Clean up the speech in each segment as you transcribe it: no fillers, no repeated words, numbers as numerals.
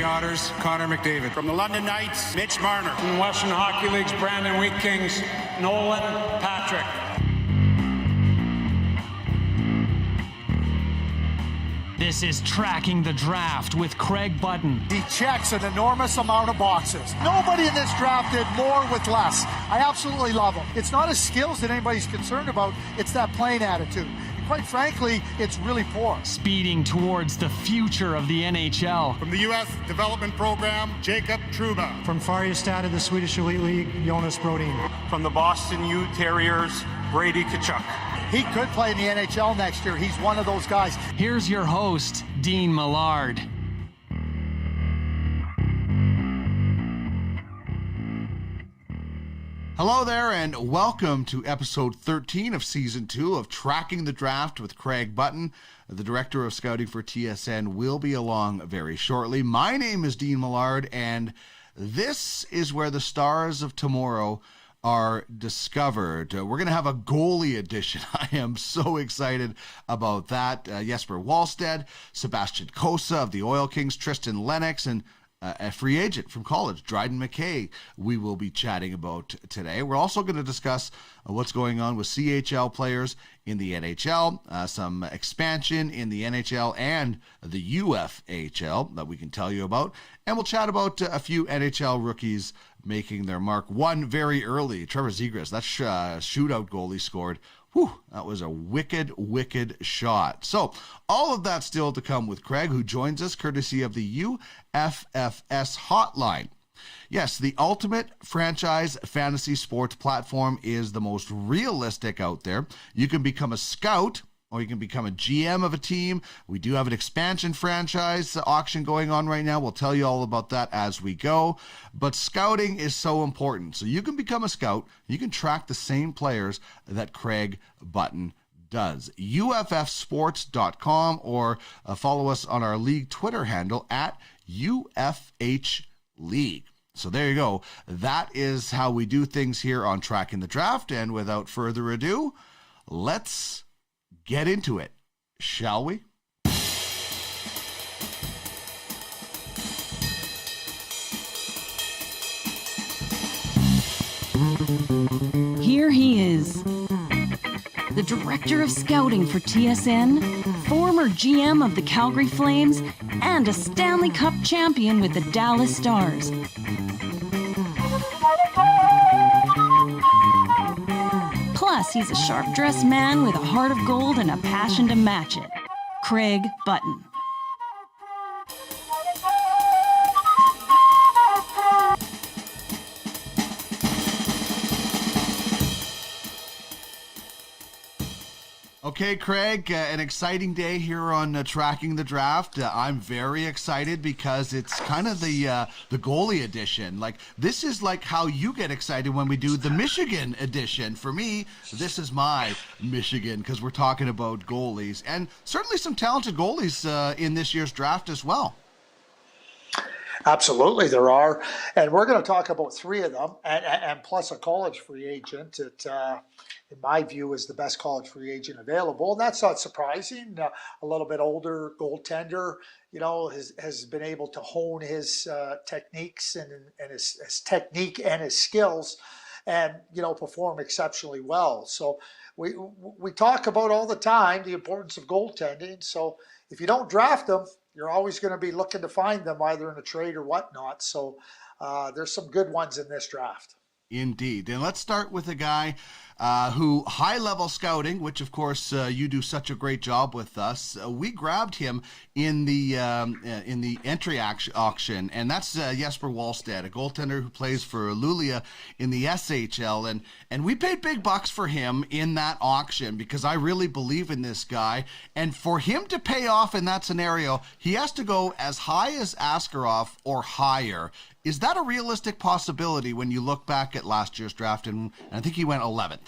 Otters, Connor McDavid. From the London Knights, Mitch Marner. From the Western Hockey League's Brandon Wheat Kings, Nolan Patrick. This is Tracking the Draft with Craig Button. He checks an enormous amount of boxes. Nobody in this draft did more with less. I absolutely love him. It's not his skills that anybody's concerned about. It's that playing attitude. And quite frankly, it's really poor. Speeding towards the future of the NHL. From the U.S. Development Program, Jacob Truba. From Färjestad of the Swedish Elite League, Jonas Brodin. From the Boston U Terriers, Brady Tkachuk. He could play in the NHL next year. He's one of those guys. Here's your host, Dean Millard. Hello there, and welcome to episode 13 of season 2 of Tracking the Draft with Craig Button. The director of scouting for TSN will be along very shortly. My name is Dean Millard, and this is where the stars of tomorrow are discovered. We're going to have a goalie edition. I am so excited about that. Jesper Wallstedt, Sebastian Cossa of the Oil Kings, Tristan Lennox, and a free agent from college, Dryden McKay, we will be chatting about today. We're also going to discuss what's going on with CHL players in the NHL, some expansion in the NHL and the UFHL that we can tell you about, and we'll chat about a few NHL rookies making their mark. One very early, Trevor Zegras, that shootout goal he scored. Whew, that was a wicked, wicked shot. So all of that still to come with Craig, who joins us courtesy of the UFFS hotline. Yes, the ultimate franchise fantasy sports platform is the most realistic out there. You can become a scout, or you can become a GM of a team. We do have an expansion franchise auction going on right now. We'll tell you all about that as we go. But scouting is so important. So you can become a scout. You can track the same players that Craig Button does. UFFsports.com, or follow us on our league Twitter handle at UFH League. So there you go. That is how we do things here on Tracking the Draft. And without further ado, let's get into it, shall we? Here he is, the director of scouting for TSN, former GM of the Calgary Flames, and a Stanley Cup champion with the Dallas Stars. Plus, he's a sharp-dressed man with a heart of gold and a passion to match it. Craig Button. Okay, Craig, an exciting day here on Tracking the Draft. I'm very excited because it's kind of the goalie edition. Like, this is like how you get excited when we do the Michigan edition. For me, this is my Michigan because we're talking about goalies, and certainly some talented goalies in this year's draft as well. Absolutely, there are. And we're going to talk about three of them, and plus a college free agent that, in my view, is the best college free agent available. And that's not surprising. A little bit older goaltender, has been able to hone his techniques and his technique and his skills and, perform exceptionally well. So we talk about all the time the importance of goaltending. So if you don't draft them, you're always going to be looking to find them either in a trade or whatnot. So there's some good ones in this draft. Indeed. And let's start with a guy who high-level scouting, which of course you do such a great job with us. We grabbed him in the entry auction, and that's Jesper Wallstedt, a goaltender who plays for Luleå in the SHL, and we paid big bucks for him in that auction because I really believe in this guy, and for him to pay off in that scenario, he has to go as high as Askarov or higher. Is that a realistic possibility when you look back at last year's draft? And I think he went 11th.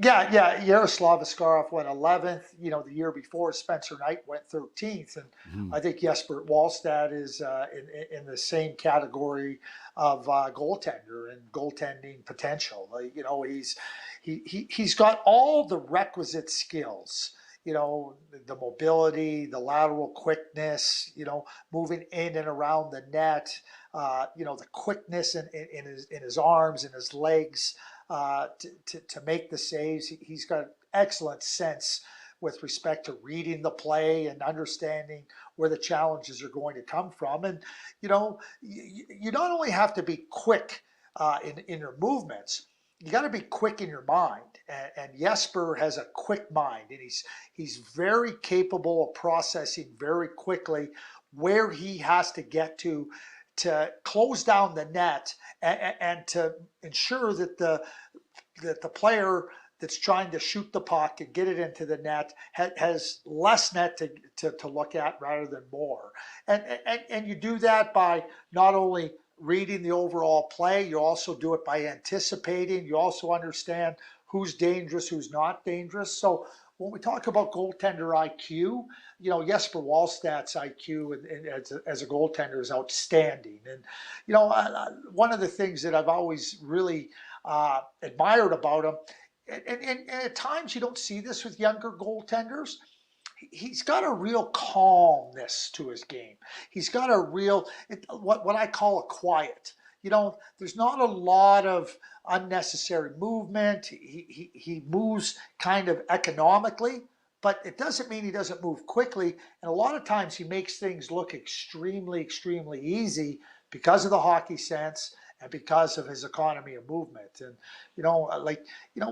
Yeah. Yaroslav Askarov went 11th. The year before, Spencer Knight went 13th. And I think Jesper Wallstedt is in the same category of goaltender and goaltending potential. He's got all the requisite skills. the mobility, the lateral quickness, moving in and around the net, the quickness in his arms and his legs to make the saves. He's got excellent sense with respect to reading the play and understanding where the challenges are going to come from. And, you not only have to be quick in your movements, you got to be quick in your mind. And Jesper has a quick mind, and he's very capable of processing very quickly where he has to get to close down the net and to ensure that the player that's trying to shoot the puck and get it into the net has less net to look at rather than more. And you do that by not only reading the overall play, you also do it by anticipating. You also understand who's dangerous, who's not dangerous. So when we talk about goaltender IQ, Jesper Wallstedt's IQ as a goaltender is outstanding. And, one of the things that I've always really admired about him, and at times you don't see this with younger goaltenders, he's got a real calmness to his game. He's got a real, what I call a quiet. There's not a lot of unnecessary movement. He moves kind of economically, but it doesn't mean he doesn't move quickly. And a lot of times he makes things look extremely, extremely easy because of the hockey sense and because of his economy of movement. And,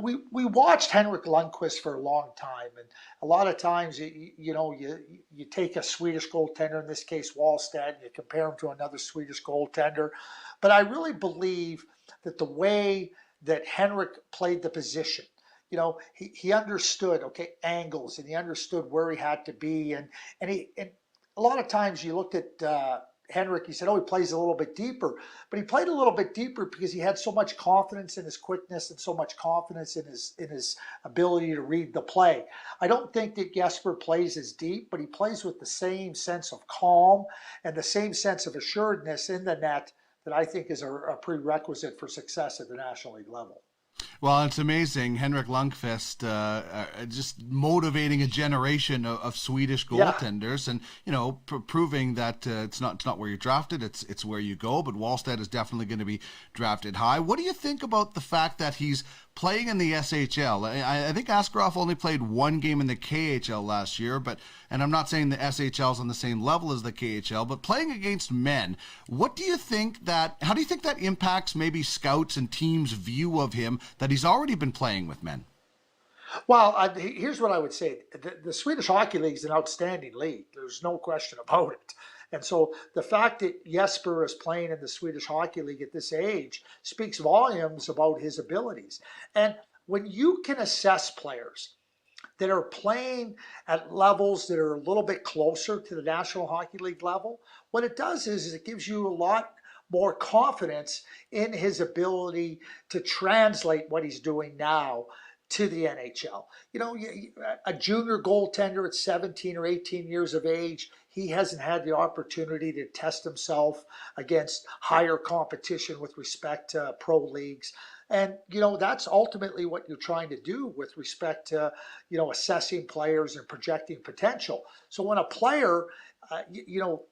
we watched Henrik Lundqvist for a long time. And a lot of times, you take a Swedish goaltender, in this case Wallstedt, and you compare him to another Swedish goaltender. But I really believe that the way that Henrik played the position, he understood, angles, and he understood where he had to be. And a lot of times you looked at Henrik, he said, he plays a little bit deeper. But he played a little bit deeper because he had so much confidence in his quickness and so much confidence in his ability to read the play. I don't think that Jesper plays as deep, but he plays with the same sense of calm and the same sense of assuredness in the net that I think is a prerequisite for success at the National League level. Well, it's amazing. Henrik Lundqvist just motivating a generation of Swedish goaltenders, and proving that it's not where you're drafted, it's where you go. But Wallstedt is definitely going to be drafted high. What do you think about the fact that he's playing in the SHL? I think Askarov only played one game in the KHL last year, and I'm not saying the SHL is on the same level as the KHL, but playing against men, how do you think that impacts maybe scouts and teams' view of him, that he's already been playing with men? Well, here's what I would say. The Swedish Hockey League is an outstanding league. There's no question about it. And so the fact that Jesper is playing in the Swedish Hockey League at this age speaks volumes about his abilities. And when you can assess players that are playing at levels that are a little bit closer to the National Hockey League level, what it does is it gives you a lot more confidence in his ability to translate what he's doing now to the NHL. A junior goaltender at 17 or 18 years of age, he hasn't had the opportunity to test himself against higher competition with respect to pro leagues. And, that's ultimately what you're trying to do with respect to, assessing players and projecting potential. So when a player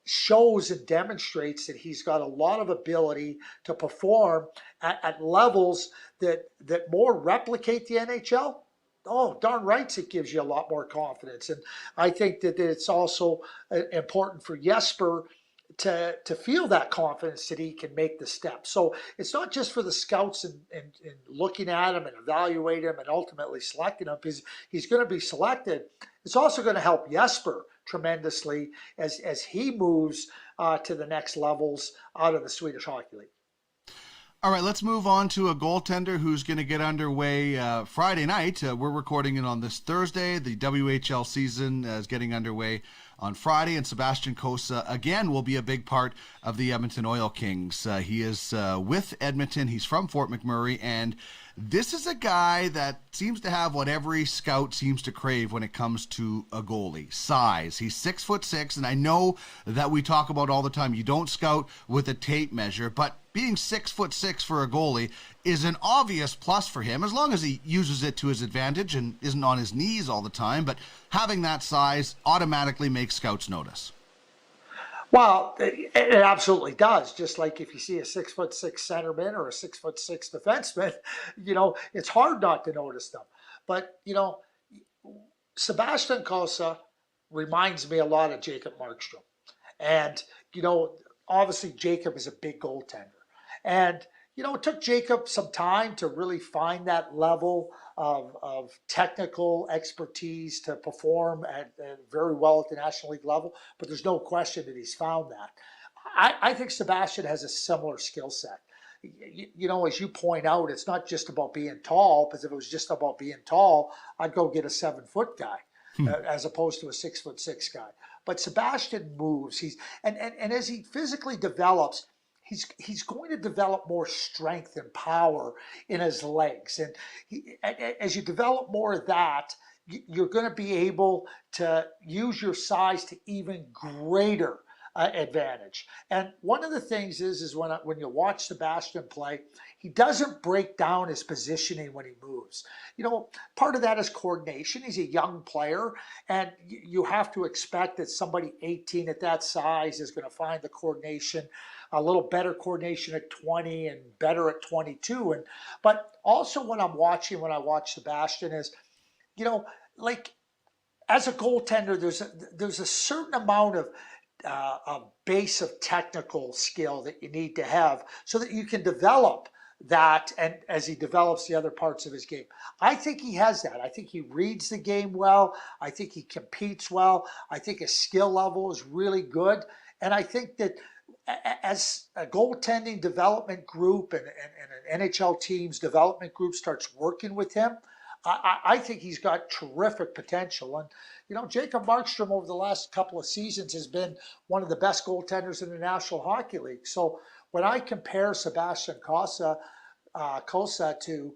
shows and demonstrates that he's got a lot of ability to perform at levels that more replicate the NHL, darn right, it gives you a lot more confidence. And I think that it's also important for Jesper to feel that confidence that he can make the step. So it's not just for the scouts and looking at him and evaluating him and ultimately selecting him, because he's going to be selected. It's also going to help Jesper tremendously as he moves to the next levels out of the Swedish Hockey League. All right, let's move on to a goaltender who's going to get underway Friday night. We're recording it on this Thursday. The WHL season is getting underway on Friday, and Sebastian Cossa, again, will be a big part of the Edmonton Oil Kings. He is with Edmonton. He's from Fort McMurray, and this is a guy that seems to have what every scout seems to crave when it comes to a goalie: size. He's 6'6", and I know that we talk about all the time, you don't scout with a tape measure, but being 6'6" for a goalie is an obvious plus for him, as long as he uses it to his advantage and isn't on his knees all the time. But having that size automatically makes scouts notice. Well, it absolutely does. Just like if you see a 6'6" centerman or a 6'6" defenseman, it's hard not to notice them. But Sebastian Cossa reminds me a lot of Jacob Markstrom. And, obviously Jacob is a big goaltender. And, it took Jacob some time to really find that level of technical expertise to perform at very well at the National League level. But there's no question that he's found that. I think Sebastian has a similar skill set. As you point out, it's not just about being tall, because if it was just about being tall, I'd go get a 7-foot guy as opposed to a 6'6" guy. But Sebastian moves. And as he physically develops, he's going to develop more strength and power in his legs. And as you develop more of that, you're going to be able to use your size to even greater advantage. And one of the things is when you watch Sebastian play, he doesn't break down his positioning when he moves. Part of that is coordination. He's a young player, and you have to expect that somebody 18 at that size is going to find the coordination, a little better coordination at 20 and better at 22. But also when I watch Sebastian is, like as a goaltender, there's a certain amount of a base of technical skill that you need to have so that you can develop that, and as he develops the other parts of his game. I think he has that. I think he reads the game well. I think he competes well. I think his skill level is really good. And I think that as a goaltending development group and an NHL team's development group starts working with him, I think he's got terrific potential. And, Jacob Markstrom over the last couple of seasons has been one of the best goaltenders in the National Hockey League. So when I compare Sebastian Cossa to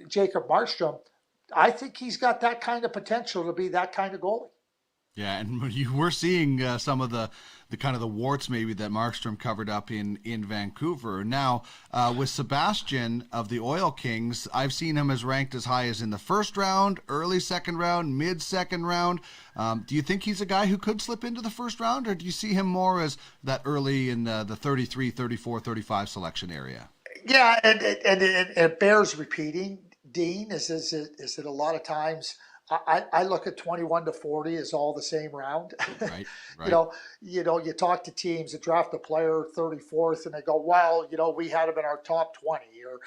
Jacob Markstrom, I think he's got that kind of potential to be that kind of goalie. Yeah, and you were seeing some of the kind of the warts maybe that Markstrom covered up in Vancouver. Now, with Sebastian of the Oil Kings, I've seen him as ranked as high as in the first round, early second round, mid-second round. Do you think he's a guy who could slip into the first round, or do you see him more as that early in the 33, 34, 35 selection area? Yeah, and it bears repeating, Dean, is that a lot of times I look at 21 to 40 as all the same round. Right. You talk to teams that draft a player 34th and they go, well, we had him in our top 20, or,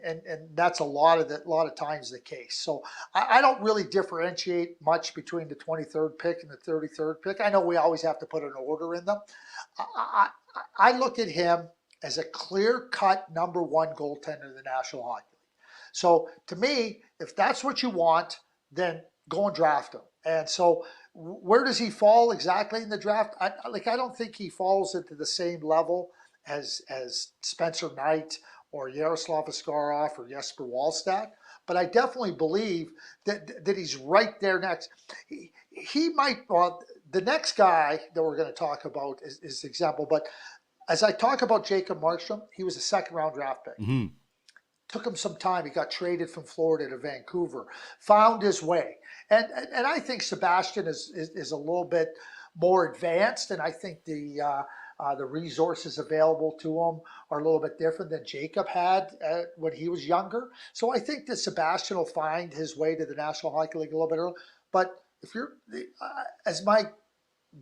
and that's a lot of times the case. So I don't really differentiate much between the 23rd pick and the 33rd pick. I know we always have to put an order in them. I look at him as a clear-cut number one goaltender in the National Hockey League. So to me, if that's what you want, then go and draft him. And so where does he fall exactly in the draft? I don't think he falls into the same level as Spencer Knight or Yaroslav Askarov or Jesper Wallstedt, but I definitely believe that he's right there next. He might, well, the next guy that we're going to talk about is the example, but as I talk about Jacob Markstrom, he was a second-round draft pick. Mm-hmm. Took him some time. He got traded from Florida to Vancouver, found his way. And I think Sebastian is a little bit more advanced, and I think the resources available to him are a little bit different than Jacob had when he was younger. So I think that Sebastian will find his way to the National Hockey League a little bit early. But if you're, as my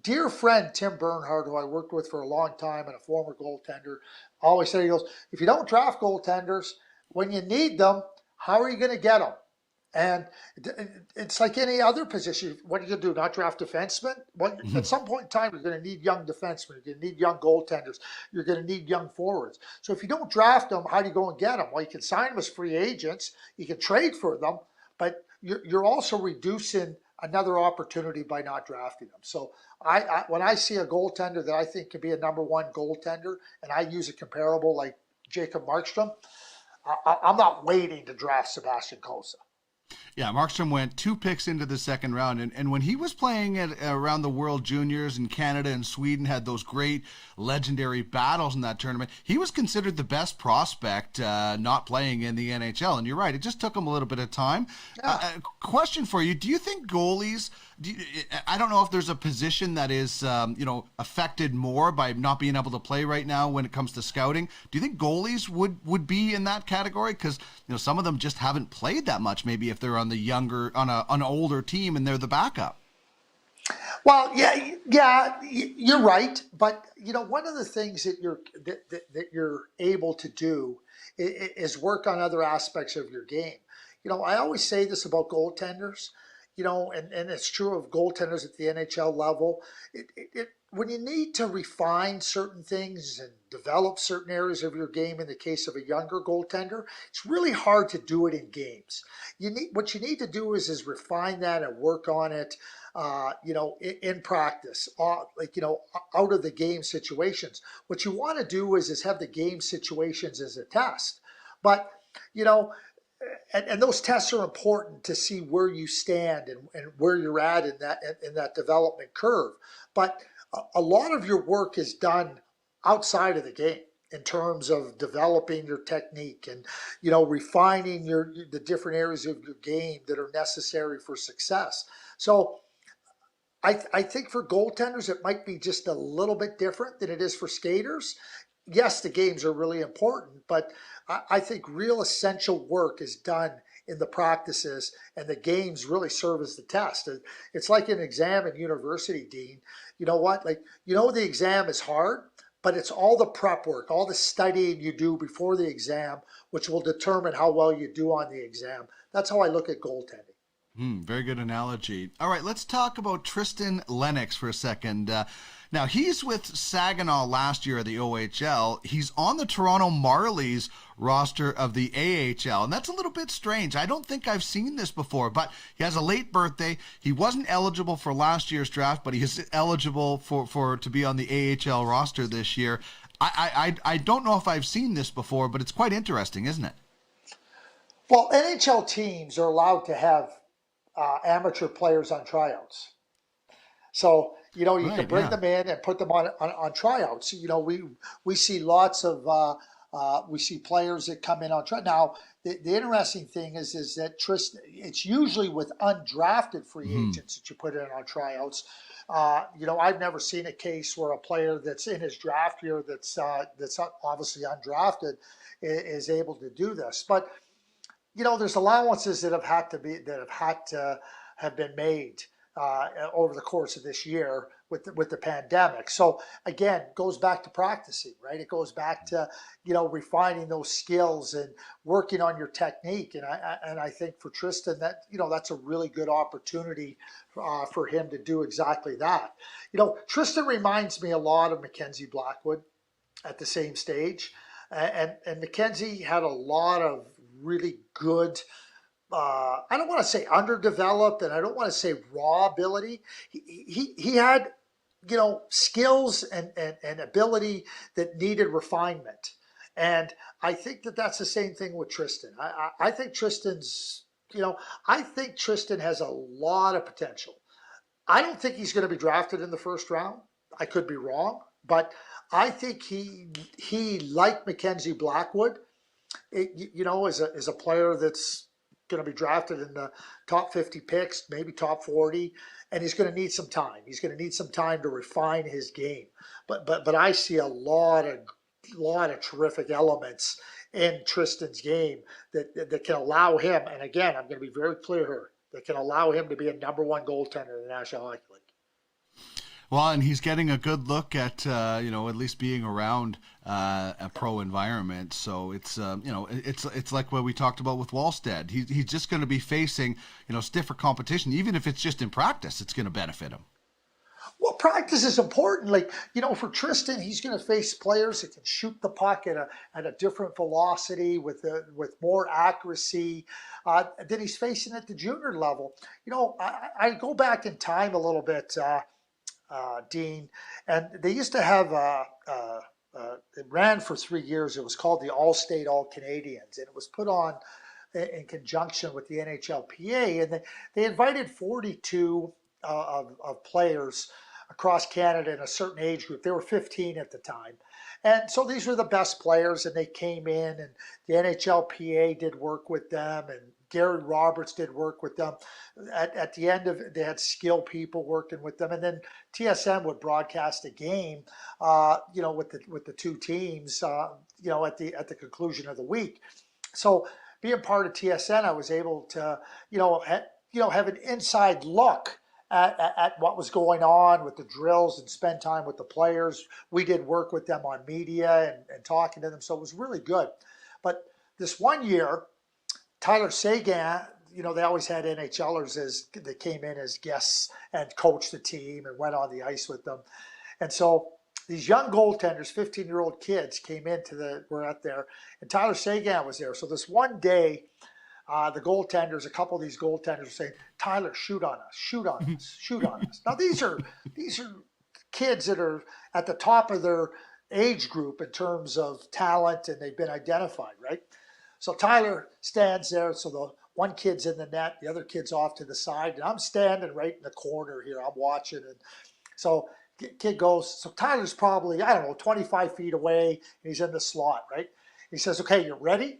dear friend Tim Bernhardt, who I worked with for a long time and a former goaltender, always said, he goes, if you don't draft goaltenders when you need them, how are you going to get them? And it's like any other position. What are you going to do, not draft defensemen? Well, at some point in time, you're going to need young defensemen. You're going to need young goaltenders. You're going to need young forwards. So if you don't draft them, how do you go and get them? Well, you can sign them as free agents. You can trade for them. But you're also reducing another opportunity by not drafting them. So when I see a goaltender that I think could be a number one goaltender, and I use a comparable like Jacob Markstrom, I'm not waiting to draft Sebastian Cossa. Yeah, Markstrom went 2 picks into the second round, and when he was playing at around the World Juniors in Canada and Sweden, had those great legendary battles in that tournament, he was considered the best prospect not playing in the NHL. And you're right, it just took him a little bit of time. Question for you, do you think goalies, I don't know if there's a position that is affected more by not being able to play right now when it comes to scouting. Do you think goalies would be in that category? Because some of them just haven't played that much, maybe if they're on an older team and they're the backup. Well, yeah, you're right. But one of the things that you're able to do is work on other aspects of your game. I always say this about goaltenders. And it's true of goaltenders at the NHL level. When you need to refine certain things and develop certain areas of your game, in the case of a younger goaltender, it's really hard to do it in games. What you need to do is refine that and work on it, in practice, out of the game situations. What you want to do is have the game situations as a test, but and those tests are important to see where you stand and where you're at in that development curve. But a lot of your work is done outside of the game in terms of developing your technique and refining the different areas of your game that are necessary for success. So I think for goaltenders it might be just a little bit different than it is for skaters. Yes, the games are really important, but I think real essential work is done in the practices, and the games really serve as the test. It's like an exam in university, Dean. You know what? The exam is hard, but it's all the prep work, all the studying you do before the exam, which will determine how well you do on the exam. That's how I look at goaltending. Very good analogy. All right, let's talk about Tristan Lennox for a second. Now, he's with Saginaw last year at the OHL. He's on the Toronto Marlies roster of the AHL, and that's a little bit strange. I don't think I've seen this before, but he has a late birthday. He wasn't eligible for last year's draft, but he is eligible for to be on the AHL roster this year. I don't know if I've seen this before, but it's quite interesting, isn't it? Well, NHL teams are allowed to have amateur players on tryouts. So, you can bring them in and put them on tryouts. We see lots of, we see players that come in on tryouts. Now, the interesting thing is that Tristan, it's usually with undrafted free agents that you put in on tryouts. I've never seen a case where a player that's in his draft year that's obviously undrafted is able to do this. But there's allowances that have been made over the course of this year with the pandemic. So again, it goes back to practicing, right? It goes back to refining those skills and working on your technique. And I think for Tristan that that's a really good opportunity for him to do exactly that. Tristan reminds me a lot of Mackenzie Blackwood at the same stage, and Mackenzie had a lot of really good, I don't want to say underdeveloped, and I don't want to say raw ability. He had, skills and ability that needed refinement. And I think that's the same thing with Tristan. I think Tristan's, I think Tristan has a lot of potential. I don't think he's going to be drafted in the first round. I could be wrong, but I think he like Mackenzie Blackwood, is a player that's going to be drafted in the top 50 picks, maybe top 40, and he's going to need some time. He's going to need some time to refine his game. But I see a lot of terrific elements in Tristan's game that can allow him, and again, I'm going to be very clear here, that can allow him to be a number one goaltender in the National Hockey League. Well, and he's getting a good look at at least being around a pro environment. So it's it's like what we talked about with Wallstead. He's just going to be facing stiffer competition, even if it's just in practice. It's going to benefit him. Well, practice is important. For Tristan, he's going to face players that can shoot the puck at a different velocity with more accuracy than he's facing at the junior level. I go back in time a little bit. Dean, and they used to have it ran for 3 years. It was called the All-State All-Canadians, and it was put on in conjunction with the NHLPA, and they invited 42 of players across Canada in a certain age group. They were 15 at the time. And so these were the best players, and they came in, and the NHLPA did work with them, and Gary Roberts did work with them. At the end of it, they had skill people working with them, and then TSN would broadcast a game, with the two teams, at the conclusion of the week. So being part of TSN, I was able to, have an inside look at what was going on with the drills and spend time with the players. We did work with them on media and talking to them, so it was really good. But this one year, Tyler Seguin, they always had NHLers that came in as guests and coached the team and went on the ice with them. And so these young goaltenders, 15-year-old kids, came were out there, and Tyler Seguin was there. So this one day, a couple of these goaltenders were saying, "Tyler, shoot on us, shoot on us, shoot on us." Now these are kids that are at the top of their age group in terms of talent, and they've been identified, right? So Tyler stands there. So the one kid's in the net, the other kid's off to the side, and I'm standing right in the corner here. I'm watching, and so kid goes. So Tyler's probably 25 feet away, and he's in the slot, right? He says, "Okay, you ready?"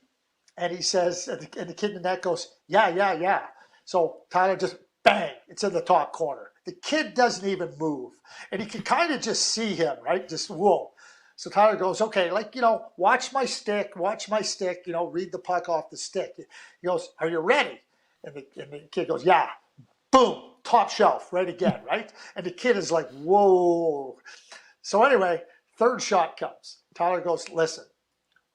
And he says, and the kid in the net goes, yeah. So Tyler just, bang, it's in the top corner. The kid doesn't even move. And you can kind of just see him, right? Just, whoa. So Tyler goes, "Okay, watch my stick, read the puck off the stick." He goes, "Are you ready?" And the kid goes, "Yeah." Boom, top shelf, right again, right? And the kid is like, whoa. So anyway, third shot comes. Tyler goes, "Listen,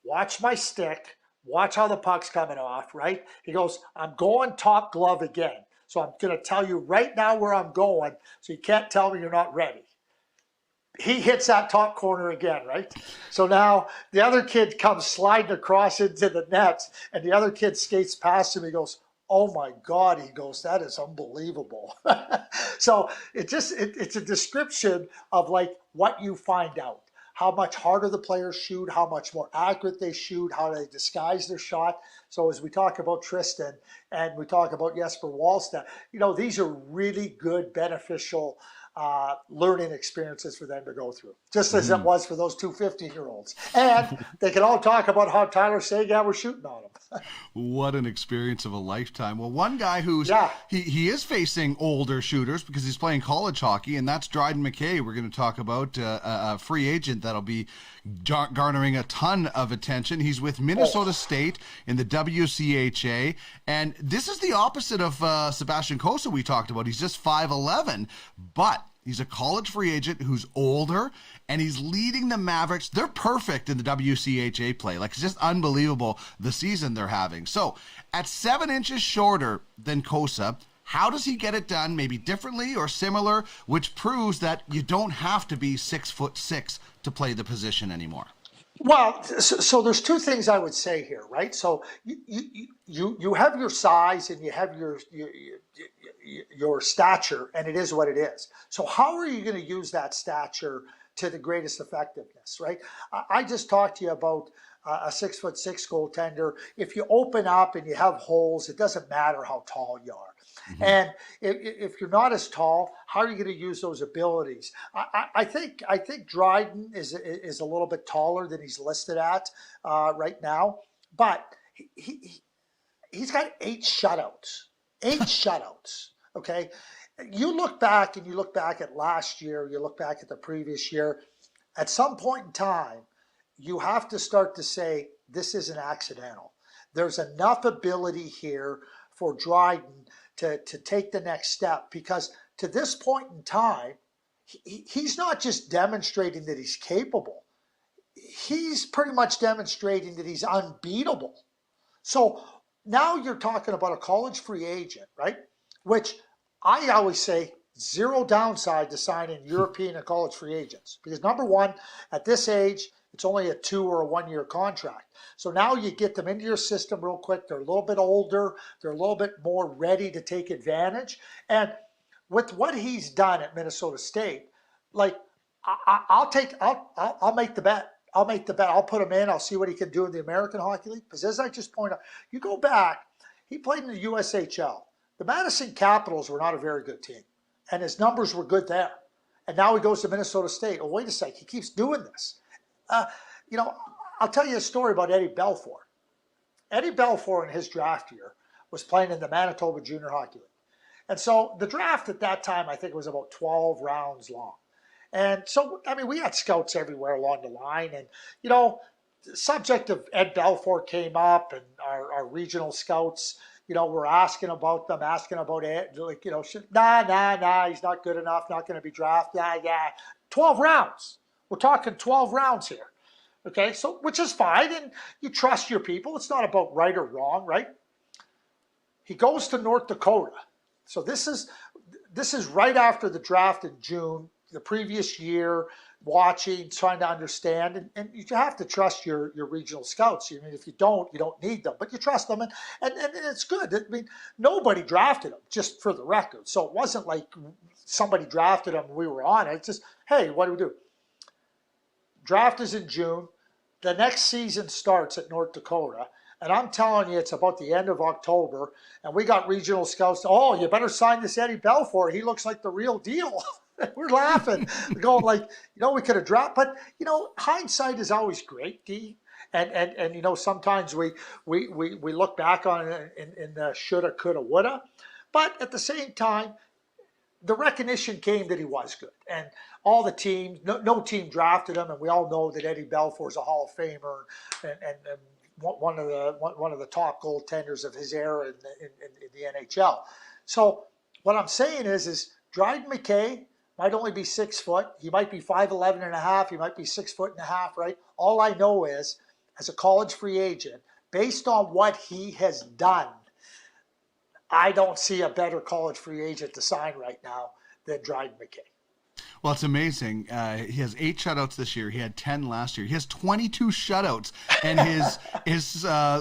watch my stick. Watch how the puck's coming off," right? He goes, "I'm going top glove again. So I'm going to tell you right now where I'm going, so you can't tell me you're not ready." He hits that top corner again, right? So now the other kid comes sliding across into the net, and the other kid skates past him. He goes, "Oh my God," he goes, "that is unbelievable." So it's a description of what you find out. How much harder the players shoot, how much more accurate they shoot, how they disguise their shot. So as we talk about Tristan and we talk about Jesper Wallstedt, these are really good, beneficial learning experiences for them to go through, just as it was for those two 15-year-olds. And they can all talk about how Tyler Seguin was shooting on them. What an experience of a lifetime. Well, one guy who's he is facing older shooters because he's playing college hockey, and that's Dryden McKay. We're going to talk about a free agent that'll be garnering a ton of attention. He's with Minnesota State in the WCHA, and this is the opposite of Sebastian Cossa we talked about. He's just 5'11", but he's a college free agent who's older, and he's leading the Mavericks. They're perfect in the WCHA play. It's just unbelievable the season they're having. So at 7 inches shorter than Cossa, how does he get it done? Maybe differently or similar, which proves that you don't have to be 6'6" to play the position anymore. Well, so there's two things I would say here, right? So you have your size and you have your stature, and it is what it is. So how are you going to use that stature to the greatest effectiveness, right? I just talked to you about a 6'6" goaltender. If you open up and you have holes, it doesn't matter how tall you are. Mm-hmm. And if you're not as tall, how are you going to use those abilities? I think Dryden is a little bit taller than he's listed at right now, but he's got 8 shutouts. 8 shutouts. Okay, you look back at last year. You look back at the previous year. At some point in time, you have to start to say this isn't accidental. There's enough ability here for Dryden to take the next step, because to this point in time, he's not just demonstrating that he's capable. He's pretty much demonstrating that he's unbeatable. So now you're talking about a college free agent, right? Which I always say, zero downside to signing European and college free agents. Because number one, at this age, it's only a 2 or a 1 year contract. So now you get them into your system real quick. They're a little bit older. They're a little bit more ready to take advantage. And with what he's done at Minnesota State, I'll make the bet. I'll make the bet. I'll put him in. I'll see what he can do in the American Hockey League. Because as I just pointed out, you go back he played in the USHL. The Madison Capitals were not a very good team, and his numbers were good there. And now he goes to Minnesota State. Oh, wait a sec, he keeps doing this. I'll tell you a story about Eddie Belfour. Eddie Belfour in his draft year was playing in the Manitoba Junior Hockey League. And so the draft at that time, I think it was about 12 rounds long. And so, we had scouts everywhere along the line. And, the subject of Ed Belfour came up, and our regional scouts, were asking about them, asking about Ed. Like, nah, he's not good enough, not going to be drafted. Yeah. 12 rounds. We're talking 12 rounds here. Okay, so which is fine, and you trust your people. It's not about right or wrong, right? He goes to North Dakota. So this is right after the draft in June, the previous year, watching, trying to understand, and you have to trust your regional scouts. If you don't need them, but you trust them, and it's good. Nobody drafted him, just for the record. So it wasn't like somebody drafted him and we were on it. It's just, hey, what do we do? Draft is in June. The next season starts at North Dakota. And I'm telling you, it's about the end of October. And we got regional scouts. Oh, you better sign this Eddie Belfour. He looks like the real deal. We're laughing. We're going like, we could have dropped. But, hindsight is always great, D. And sometimes we look back on it in the shoulda, coulda, woulda. But at the same time, the recognition came that he was good. And all the teams, no team drafted him, and we all know that Eddie Belfour is a Hall of Famer and one of the top goaltenders of his era in the NHL. So what I'm saying is Dryden McKay might only be 6 foot. He might be 5'11 and a half. He might be 6 foot and a half, right? All I know is, as a college free agent, based on what he has done, I don't see a better college free agent to sign right now than Dryden McKay. Well, it's amazing. He has 8 shutouts this year. He had 10 last year. He has 22 shutouts, and his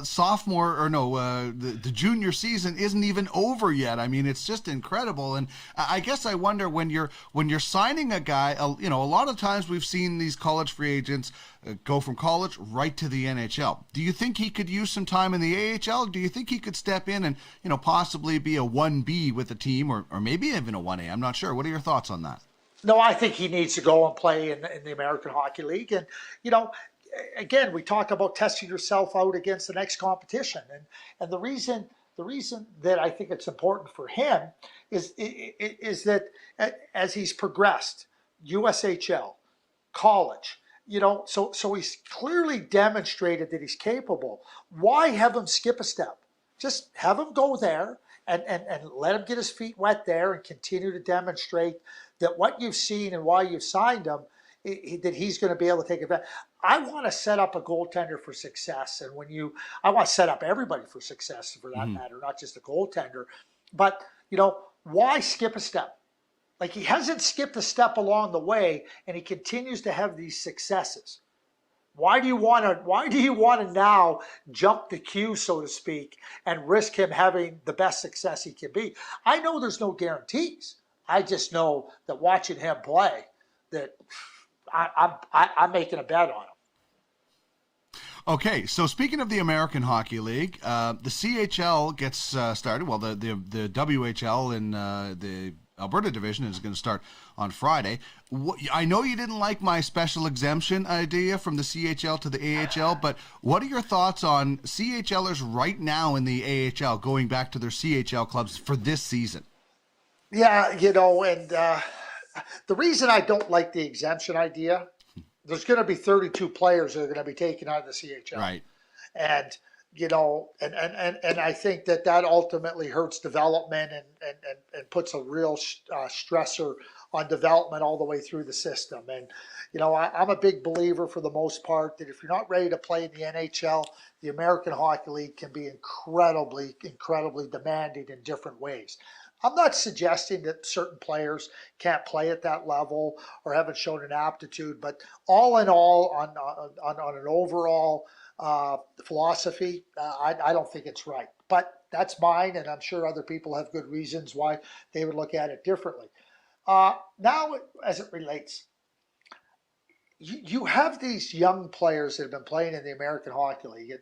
sophomore the junior season isn't even over yet. It's just incredible. And I guess I wonder when you're signing a guy. A lot of times we've seen these college free agents go from college right to the NHL. Do you think he could use some time in the AHL? Do you think he could step in and possibly be a 1B with the team, or maybe even a 1A? I'm not sure. What are your thoughts on that? No, I think he needs to go and play in the American Hockey League. And, again, we talk about testing yourself out against the next competition. And the reason that I think it's important for him is that as he's progressed, USHL, college, so he's clearly demonstrated that he's capable. Why have him skip a step? Just have him go there and let him get his feet wet there and continue to demonstrate that what you've seen and why you've signed him, that he's going to be able to take advantage. I want to set up a goaltender for success. And I want to set up everybody for success for that matter, not just a goaltender. But, why skip a step? Like, he hasn't skipped a step along the way, and he continues to have these successes. Why do you want to now jump the queue, so to speak, and risk him having the best success he can be? I know there's no guarantees. I just know that watching him play, that I'm making a bet on him. Okay, so speaking of the American Hockey League, the CHL gets started. Well, the WHL in the Alberta division is going to start on Friday. I know you didn't like my special exemption idea from the CHL to the AHL, but what are your thoughts on CHLers right now in the AHL going back to their CHL clubs for this season? Yeah, and the reason I don't like the exemption idea, there's going to be 32 players that are going to be taken out of the CHL. Right. And, and I think that ultimately hurts development and puts a real stressor on development all the way through the system. And, I'm a big believer for the most part that if you're not ready to play in the NHL, the American Hockey League can be incredibly, incredibly demanding in different ways. I'm not suggesting that certain players can't play at that level or haven't shown an aptitude, but all in all, on an overall philosophy, I don't think it's right. But that's mine, and I'm sure other people have good reasons why they would look at it differently. Now, as it relates, you have these young players that have been playing in the American Hockey League, and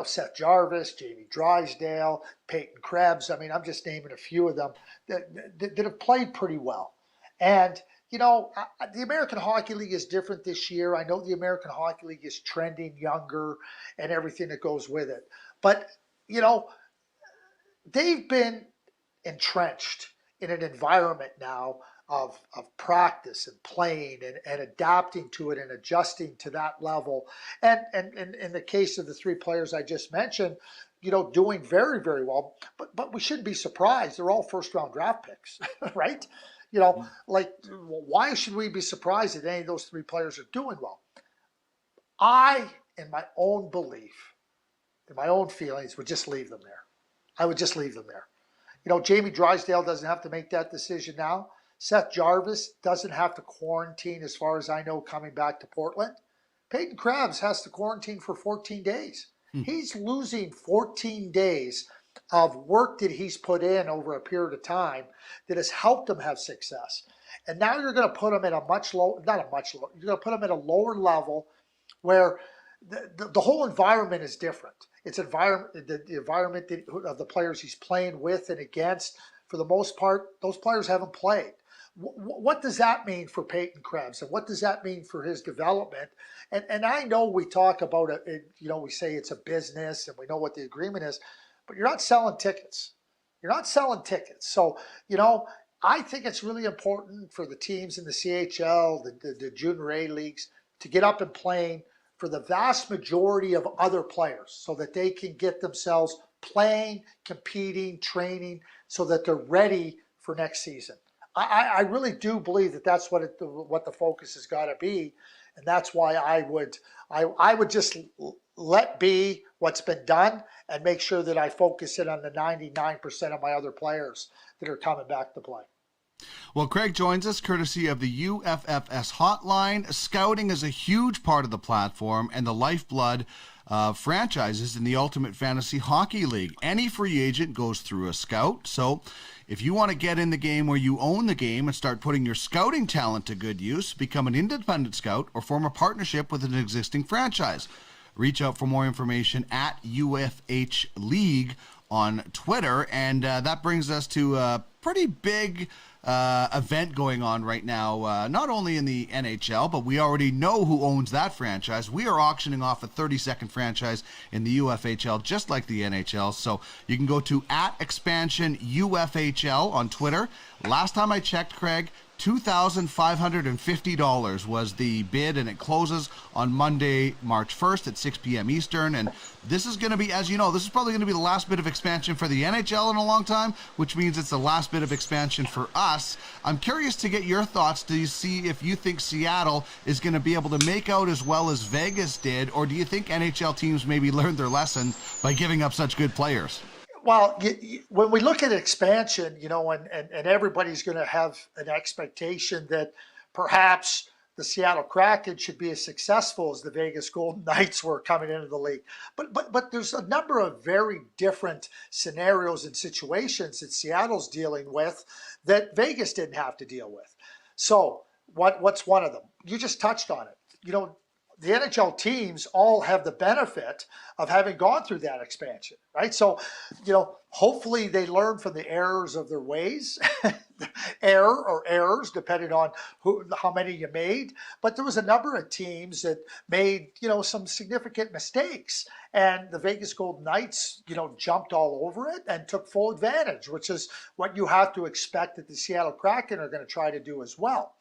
Seth Jarvis, Jamie Drysdale, Peyton Krebs. I mean, I'm just naming a few of them that have played pretty well. And, the American Hockey League is different this year. I know the American Hockey League is trending younger and everything that goes with it. But, they've been entrenched in an environment now of practice and playing and adapting to it and adjusting to that level. And in the case of the three players I just mentioned, doing very, very well. But we shouldn't be surprised. They're all first round draft picks, right? Why should we be surprised that any of those three players are doing well? I, in my own belief, in my own feelings, would just leave them there. I would just leave them there. Jamie Drysdale doesn't have to make that decision now. Seth Jarvis doesn't have to quarantine, as far as I know, coming back to Portland. Peyton Krebs has to quarantine for 14 days. He's losing 14 days of work that he's put in over a period of time that has helped him have success. And now you're going to put him at a much lower, not a much lower, you're going to put him at a lower level where the whole environment is different. It's the environment of the players he's playing with and against. For the most part, those players haven't played. What does that mean for Peyton Krebs, and what does that mean for his development? And I know we talk about it, we say it's a business and we know what the agreement is, but you're not selling tickets. You're not selling tickets. So, I think it's really important for the teams in the CHL, the junior A leagues, to get up and playing for the vast majority of other players so that they can get themselves playing, competing, training, so that they're ready for next season. I really do believe that that's what the focus has got to be, and that's why I would just let be what's been done and make sure that I focus in on the 99% of my other players that are coming back to play. Well, Craig joins us courtesy of the UFFS hotline. Scouting is a huge part of the platform and the lifeblood of franchises in the Ultimate Fantasy Hockey League. Any free agent goes through a scout. So if you want to get in the game where you own the game and start putting your scouting talent to good use, become an independent scout or form a partnership with an existing franchise. Reach out for more information at UFH League on Twitter. And that brings us to a pretty big event going on right now, not only in the NHL, but we already know who owns that franchise. We are auctioning off a 30-second franchise in the UFHL, just like the NHL. So you can go to @ExpansionUFHL on Twitter. Last time I checked, Craig, $2,550 was the bid, and it closes on Monday, March 1st at 6 p.m. Eastern. And this is going to be, as you know, this is probably going to be the last bit of expansion for the NHL in a long time, which means it's the last bit of expansion for us. I'm curious to get your thoughts. Do you see if you think Seattle is going to be able to make out as well as Vegas did, or do you think NHL teams maybe learned their lesson by giving up such good players? Well, when we look at expansion, and everybody's going to have an expectation that perhaps the Seattle Kraken should be as successful as the Vegas Golden Knights were coming into the league. But there's a number of very different scenarios and situations that Seattle's dealing with that Vegas didn't have to deal with. So what's one of them? You just touched on it. The NHL teams all have the benefit of having gone through that expansion, right? So, hopefully they learn from the errors of their ways, error or errors, depending on how many you made. But there was a number of teams that made, some significant mistakes. And the Vegas Golden Knights, jumped all over it and took full advantage, which is what you have to expect that the Seattle Kraken are going to try to do as well.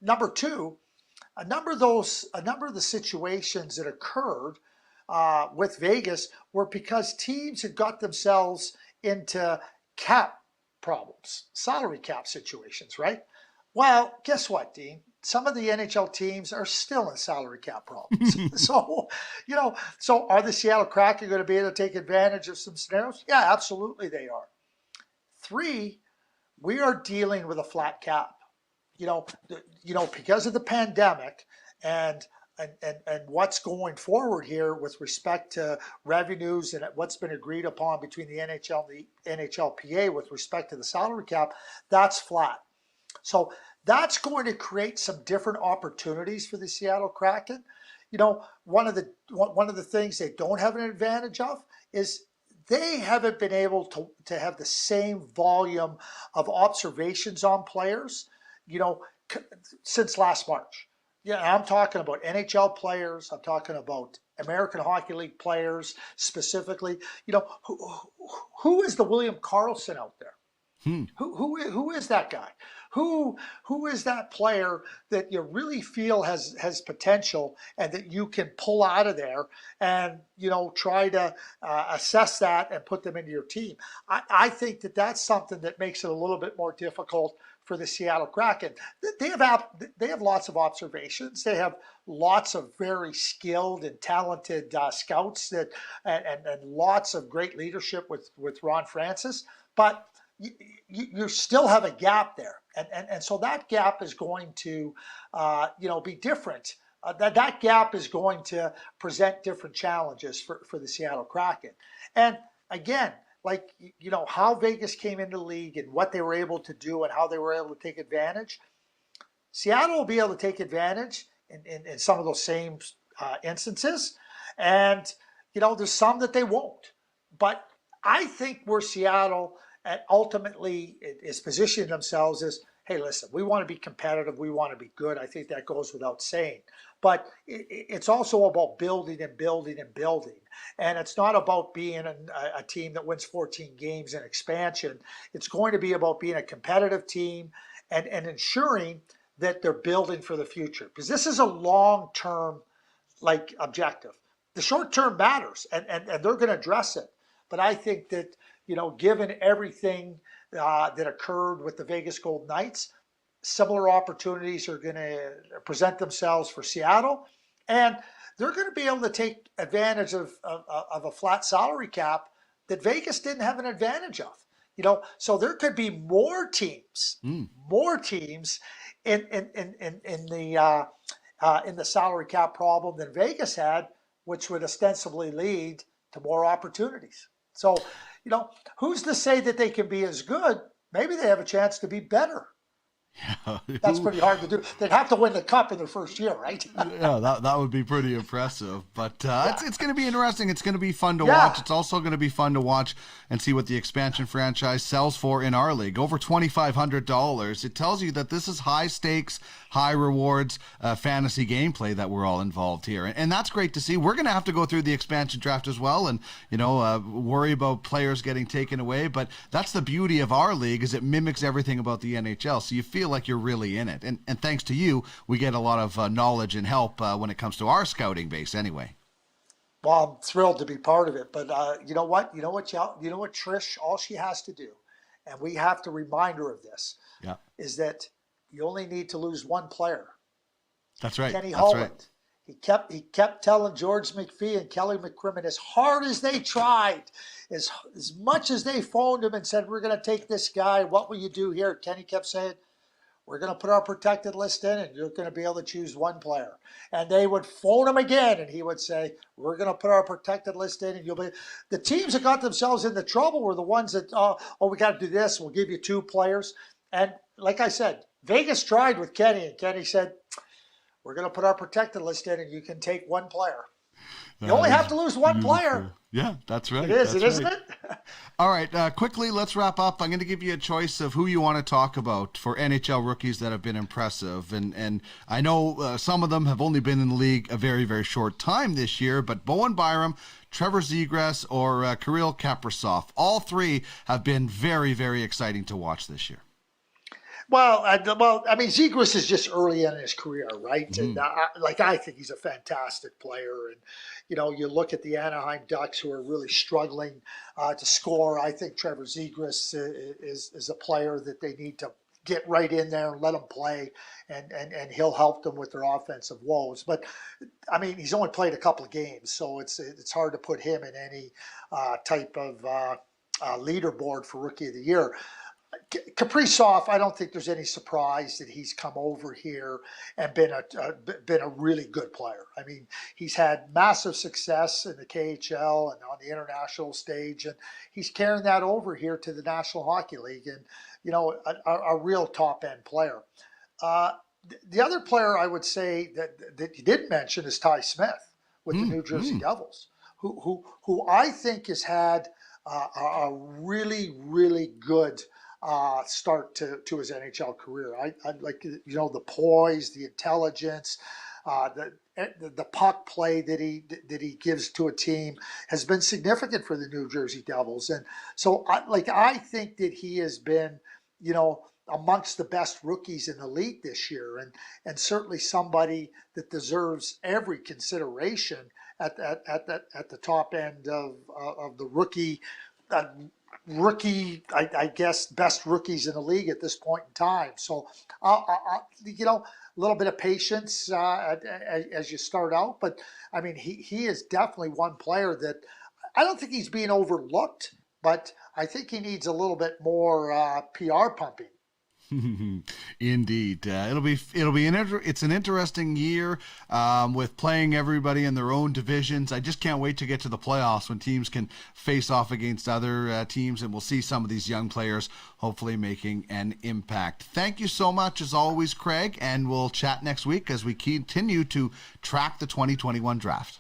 Number two, a number of the situations that occurred with Vegas were because teams had got themselves into cap problems, salary cap situations, right? Well, guess what, Dean? Some of the NHL teams are still in salary cap problems. So are the Seattle Kraken going to be able to take advantage of some scenarios? Yeah, absolutely they are. 3, we are dealing with a flat cap. Because of the pandemic and what's going forward here with respect to revenues and what's been agreed upon between the NHL and the NHLPA with respect to the salary cap, that's flat. So that's going to create some different opportunities for the Seattle Kraken. one of the things they don't have an advantage of is they haven't been able to have the same volume of observations on players, since last March. Yeah, I'm talking about NHL players. I'm talking about American Hockey League players specifically. Who is the William Karlsson out there? Who is that guy? Who is that player that you really feel has potential and that you can pull out of there and try to assess that and put them into your team? I think that's something that makes it a little bit more difficult for the Seattle Kraken. They have lots of observations. They have lots of very skilled and talented scouts and lots of great leadership with Ron Francis, but you still have a gap there, and so that gap is going to be different. That gap is going to present different challenges for the Seattle Kraken. And again, how Vegas came into the league and what they were able to do and how they were able to take advantage. Seattle will be able to take advantage in some of those same instances, and there's some that they won't. But I think where Seattle ultimately is positioning themselves is, hey, listen, we want to be competitive. We want to be good. I think that goes without saying. But it's also about building and building and building. And it's not about being a team that wins 14 games in expansion. It's going to be about being a competitive team and ensuring that they're building for the future. Because this is a long-term objective. The short term matters, and they're going to address it. But I think that, given everything that occurred with the Vegas Golden Knights, similar opportunities are going to present themselves for Seattle, and they're going to be able to take advantage of a flat salary cap that Vegas didn't have an advantage of. So there could be more teams in the salary cap problem than Vegas had, which would ostensibly lead to more opportunities. So, who's to say that they can be as good? Maybe they have a chance to be better. Yeah. That's pretty hard to do. They'd have to win the cup in their first year, right? Yeah, that would be pretty impressive. But it's going to be interesting. It's going to be fun to watch. It's also going to be fun to watch and see what the expansion franchise sells for in our league. Over $2,500. It tells you that this is high stakes, high rewards fantasy gameplay that we're all involved here. And that's great to see. We're going to have to go through the expansion draft as well and, worry about players getting taken away. But that's the beauty of our league, is it mimics everything about the NHL. So you feel like you're really in it. And thanks to you, we get a lot of knowledge and help when it comes to our scouting base anyway. Well, I'm thrilled to be part of it. But you know what, Trish, all she has to do, and we have to remind her of this, is that you only need to lose one player. That's right. Kenny Holland. Right. He kept telling George McPhee and Kelly McCrimmon, as hard as they tried, as much as they phoned him and said, we're going to take this guy, what will you do here? Kenny kept saying, we're going to put our protected list in and you're going to be able to choose one player. And they would phone him again and he would say, we're going to put our protected list in and you'll be. The teams that got themselves into trouble were the ones that, we got to do this. We'll give you two players. And like I said, Vegas tried with Kenny and Kenny said, we're going to put our protected list in and you can take one player. You only have to lose one player. Yeah, that's right. It is, isn't it? All right, quickly, let's wrap up. I'm going to give you a choice of who you want to talk about for NHL rookies that have been impressive. And I know some of them have only been in the league a very, very short time this year, but Bowen Byram, Trevor Zegras, or Kirill Kaprizov, all three have been very, very exciting to watch this year. Well, Zegras is just early in his career, right? Mm-hmm. And I think he's a fantastic player. And, you look at the Anaheim Ducks, who are really struggling to score. I think Trevor Zegras is a player that they need to get right in there and let him play, and he'll help them with their offensive woes. But, he's only played a couple of games, so it's hard to put him in any type of leaderboard for Rookie of the Year. Kaprizov, I don't think there's any surprise that he's come over here and been a really good player. He's had massive success in the KHL and on the international stage, and he's carrying that over here to the National Hockey League, and a real top end player. The other player I would say that you didn't mention is Ty Smith with the New Jersey Devils, who I think has had a really, really good start to his NHL career. I like, the poise, the intelligence, the puck play that he gives to a team has been significant for the New Jersey Devils. And so I think that he has been, amongst the best rookies in the league this year, and certainly somebody that deserves every consideration at the top end of the rookie, I guess, best rookies in the league at this point in time. So, a little bit of patience as you start out, but I mean, he is definitely one player that I don't think he's being overlooked, but I think he needs a little bit more PR pumping. Indeed, it's an interesting year with playing everybody in their own divisions. I just can't wait to get to the playoffs when teams can face off against other teams, and we'll see some of these young players hopefully making an impact. Thank you so much as always, Craig, and we'll chat next week as we continue to track the 2021 draft.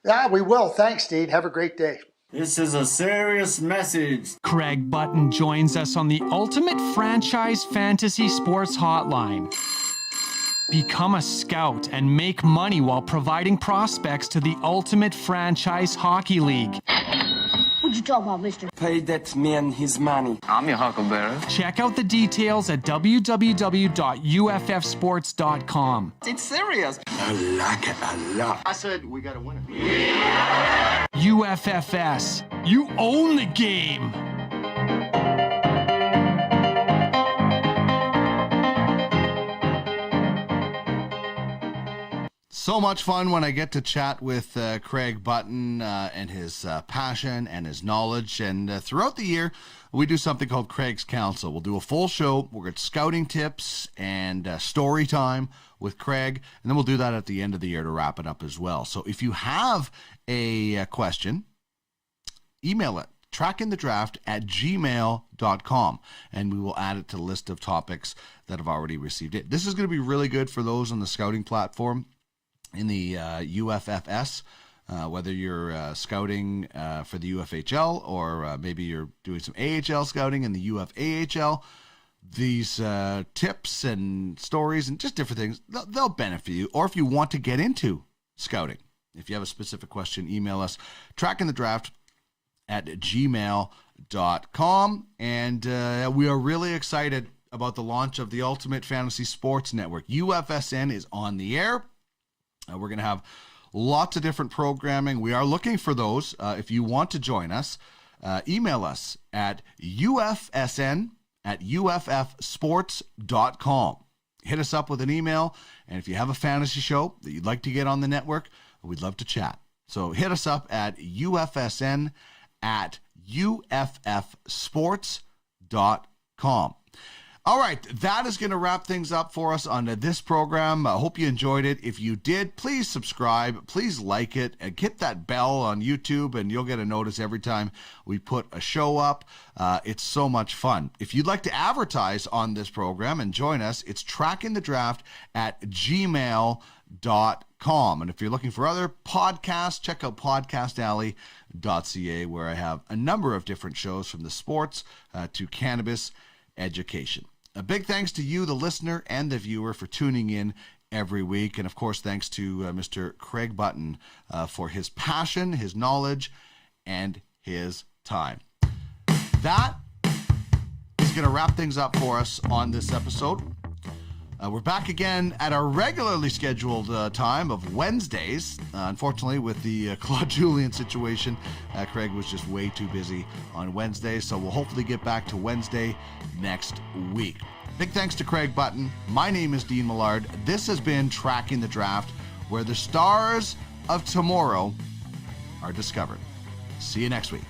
Yeah, we will. Thanks, Dean. Have a great day. This is a serious message. Craig Button joins us on the Ultimate Franchise Fantasy Sports Hotline. Become a scout and make money while providing prospects to the Ultimate Franchise Hockey League. What you talking about, mister? Pay that man his money. I'm your huckleberry. Check out the details at www.uffsports.com. It's serious. I like it a lot. I said we got a winner. UFFS. You own the game. So much fun when I get to chat with Craig Button and his passion and his knowledge. And throughout the year, we do something called Craig's Council. We'll do a full show. We'll get scouting tips and story time with Craig. And then we'll do that at the end of the year to wrap it up as well. So if you have a question, email it. trackingthedraft@gmail.com, and we will add it to the list of topics that have already received it. This is going to be really good for those on the scouting platform in the UFFS, whether you're scouting for the UFHL or maybe you're doing some AHL scouting in the UFAHL. These tips and stories and just different things, they'll benefit you. Or if you want to get into scouting, if you have a specific question, email us, trackingthedraft@gmail.com. And we are really excited about the launch of the Ultimate Fantasy Sports Network. UFSN is on the air. We're going to have lots of different programming. We are looking for those. If you want to join us, email us at ufsn@uffsports.com. Hit us up with an email, and if you have a fantasy show that you'd like to get on the network, we'd love to chat. So hit us up at ufsn@uffsports.com. All right, that is going to wrap things up for us on this program. I hope you enjoyed it. If you did, please subscribe, please like it, and hit that bell on YouTube, and you'll get a notice every time we put a show up. It's so much fun. If you'd like to advertise on this program and join us, it's trackingthedraft@gmail.com. And if you're looking for other podcasts, check out podcastalley.ca, where I have a number of different shows from the sports to cannabis education. A big thanks to you, the listener and the viewer, for tuning in every week. And of course, thanks to Mr. Craig Button for his passion, his knowledge, and his time. That is going to wrap things up for us on this episode. We're back again at our regularly scheduled time of Wednesdays. Unfortunately, with the Claude Julien situation, Craig was just way too busy on Wednesdays, so we'll hopefully get back to Wednesday next week. Big thanks to Craig Button. My name is Dean Millard. This has been Tracking the Draft, where the stars of tomorrow are discovered. See you next week.